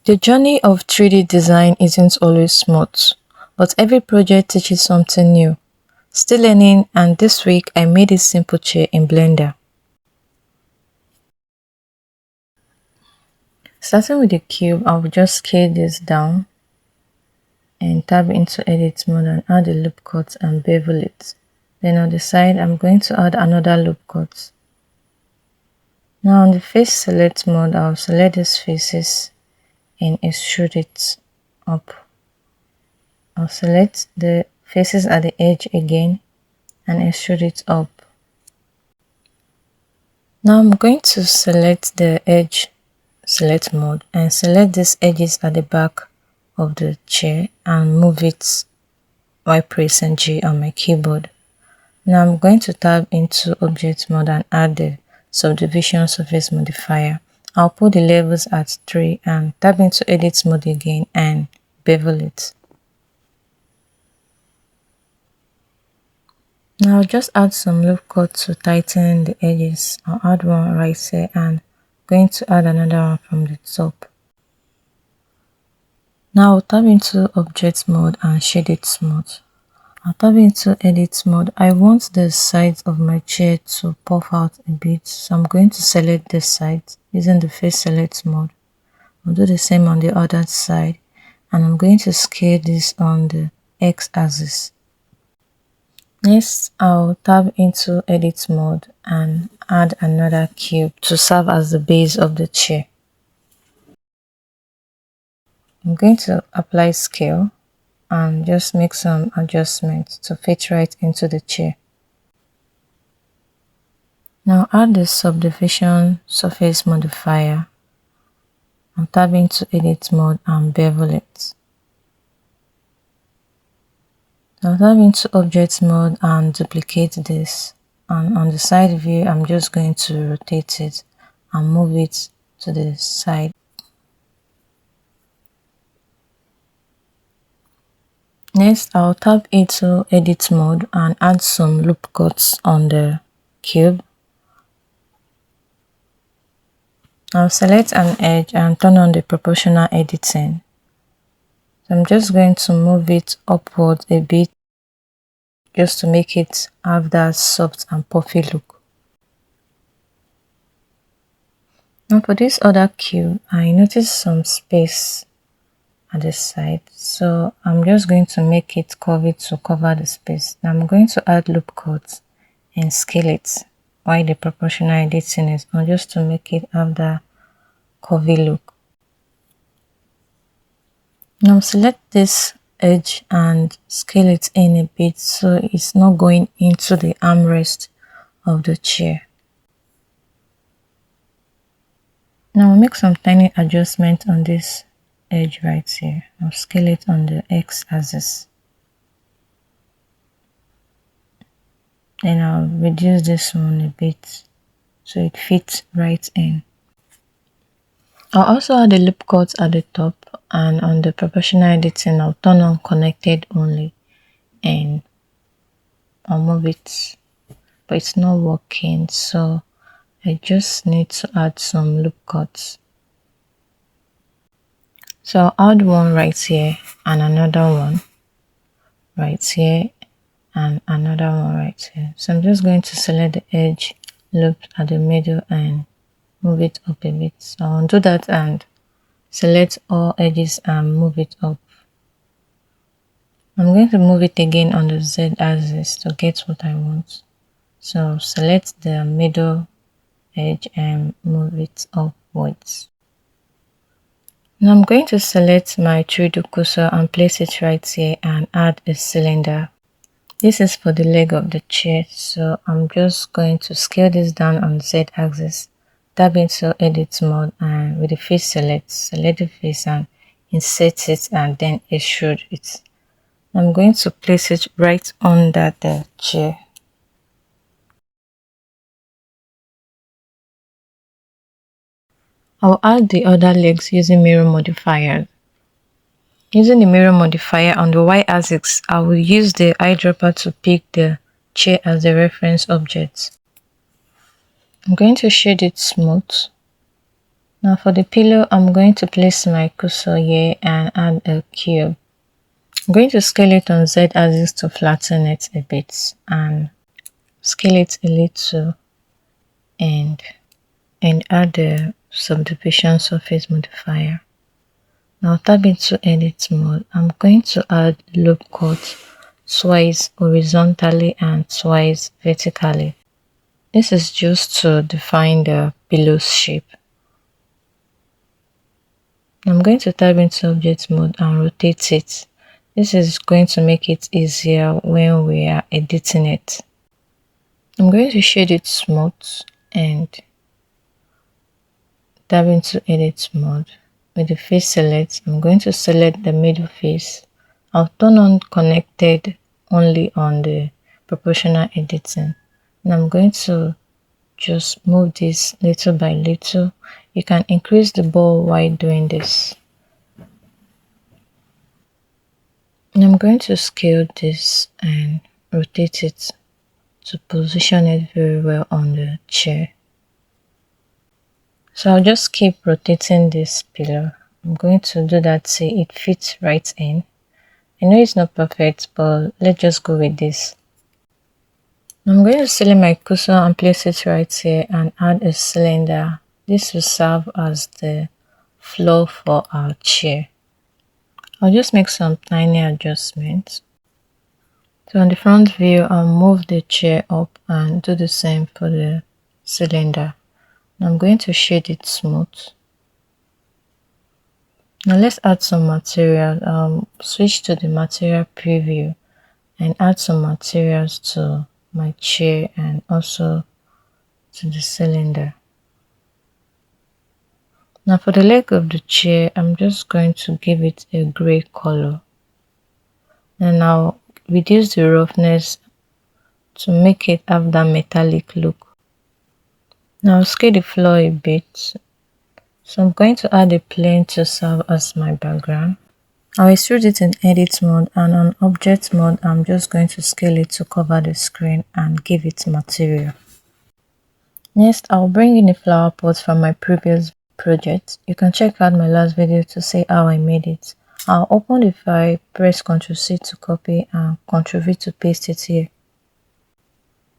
The journey of 3D design isn't always smooth, but every project teaches something new. Still learning, and this week I made a simple chair in Blender. Starting with the cube, I will just scale this down and tab into edit mode and add a loop cut and bevel it. Then on the side, I'm going to add another loop cut. Now on the face select mode, I'll select these faces and extrude it up. I'll select the faces at the edge again and extrude it up. Now I'm going to select the edge select mode and select these edges at the back of the chair and move it while pressing G on my keyboard. Now I'm going to tab into object mode and add the subdivision surface modifier. I'll put the levels at 3 and tab into edit mode again and bevel it. Now I'll just add some loop cut to tighten the edges. I'll add one right here and going to add another one from the top. Now I'll tab into object mode and shade it smooth. I'll tab into edit mode. I want the sides of my chair to puff out a bit, so I'm going to select this side using the face select mode. I'll do the same on the other side and I'm going to scale this on the x-axis. Next, I'll tab into edit mode and add another cube to serve as the base of the chair. I'm going to apply scale and just make some adjustments to fit right into the chair. Now add the subdivision surface modifier and tab into edit mode and bevel it. I'll tab into object mode and duplicate this, and on the side view I'm just going to rotate it and move it to the side. Next I'll tab into edit mode and add some loop cuts on the cube. I'll select an edge and turn on the proportional editing. So I'm just going to move it upward a bit just to make it have that soft and puffy look. Now for this other cube, I noticed some space at the side, so I'm just going to make it curvy to cover the space. Now I'm going to add loop cuts and scale it while the proportional editing is on, just to make it have that curvy look. Now select this edge and scale it in a bit so it's not going into the armrest of the chair. Now I'll make some tiny adjustment on this edge right here. I'll scale it on the x-axis. Then I'll reduce this one a bit so it fits right in. I'll also add a loop cut at the top, and on the proportional editing I'll turn on connected only and I'll move it, but it's not working, so I just need to add some loop cuts. So I'll add one right here and another one right here and another one right here. So I'm just going to select the edge loop at the middle and move it up a bit. So I'll do that and select all edges and move it up. I'm going to move it again on the Z axis to get what I want. So select the middle edge and move it upwards. Now I'm going to select my 3D cursor and place it right here and add a cylinder. This is for the leg of the chair, so I'm just going to scale this down on the Z axis, tab into edit mode and with the face select the face and insert it and then extrude it. I'm going to place it right under the chair. I'll add the other legs using mirror modifier. Using the mirror modifier on the y-axis, I will use the eyedropper to pick the chair as the reference object. I'm going to shade it smooth Now for the pillow, I'm going to place my cursor here and add a cube. I'm going to scale it on Z axis to flatten it a bit and scale it a little and add the subdivision surface modifier. Now tab into edit mode. I'm going to add loop cut twice horizontally and twice vertically. This is just to define the pillow's shape. I'm going to tab into object mode and rotate it. This is going to make it easier when we are editing it. I'm going to shade it smooth and tab into edit mode. With the face select, I'm going to select the middle face. I'll turn on connected only on the proportional editing. And I'm going to just move this little by little. You can increase the ball while doing this. And I'm going to scale this and rotate it to position it very well on the chair. So I'll just keep rotating this pillow. I'm going to do that till it fits right in. I know it's not perfect, but let's just go with this. I'm going to select my cursor and place it right here and add a cylinder. This will serve as the floor for our chair. I'll just make some tiny adjustments. So on the front view, I'll move the chair up and do the same for the cylinder. I'm going to shade it smooth. Now let's add some material. Switch to the material preview and add some materials to my chair and also to the cylinder. Now for the leg of the chair, I'm just going to give it a gray color. And I'll reduce the roughness to make it have that metallic look. Now I'll scale the floor a bit. So I'm going to add a plane to serve as my background. I'll extrude it in edit mode, and on object mode, I'm just going to scale it to cover the screen and give it material. Next, I'll bring in a flower pot from my previous project. You can check out my last video to see how I made it. I'll open the file, press Ctrl C to copy and Ctrl V to paste it here.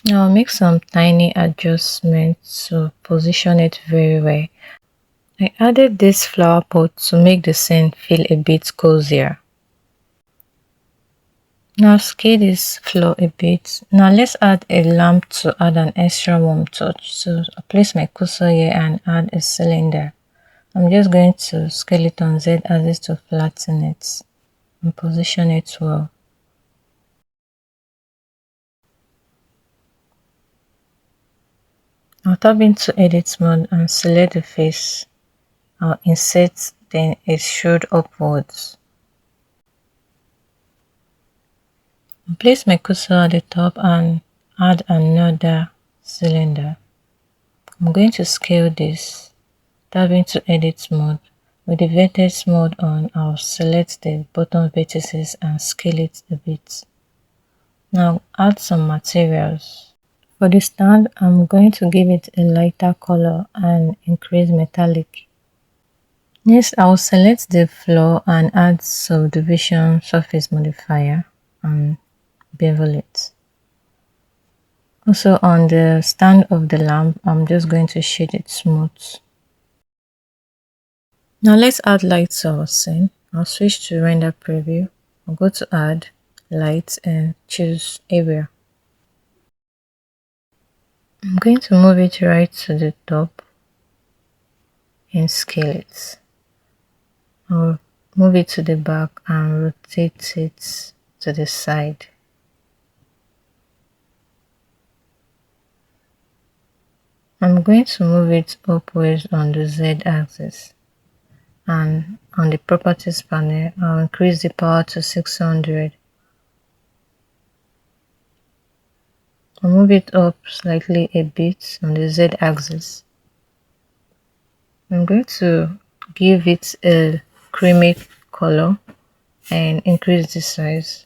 Now I'll make some tiny adjustments to position it very well. I added this flower pot to make the scene feel a bit cozier. Now scale this floor a bit. Now let's add a lamp to add an extra warm touch. So I'll place my cursor here and add a cylinder. I'm just going to scale it on Z axis to flatten it and position it well. I'll tab into edit mode and select the face. I'll insert, then extrude upwards. I'll place my cursor at the top and add another cylinder. I'm going to scale this. Tab into edit mode. With the vertex mode on, I'll select the bottom vertices and scale it a bit. Now add some materials. For the stand, I'm going to give it a lighter color and increase metallic. Next, I'll select the floor and add subdivision surface modifier and bevel it. Also on the stand of the lamp, I'm just going to shade it smooth. Now let's add light to our scene. I'll switch to render preview. I'll go to add light and choose area. I'm going to move it right to the top and scale it. I'll move it to the back and rotate it to the side. I'm going to move it upwards on the Z axis, and on the properties panel, I'll increase the power to 600. I'll move it up slightly a bit on the Z axis. I'm going to give it a creamy color and increase the size.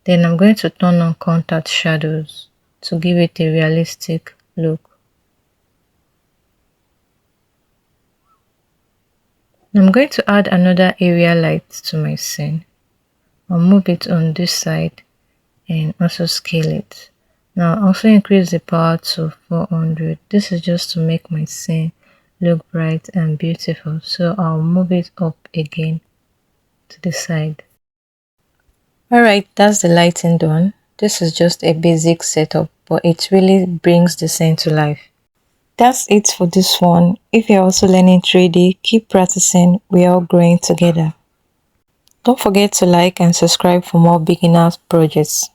Then I'm going to turn on contact shadows to give it a realistic look. I'm going to add another area light to my scene. I'll move it on this side and also scale it. Now I'll also increase the power to 400. This is just to make my scene look bright and beautiful. So I'll move it up again to the side. Alright, that's the lighting done. This is just a basic setup, but it really brings the scene to life. That's it for this one. If you're also learning 3D, keep practicing. We're all growing together. Don't forget to like and subscribe for more beginners projects.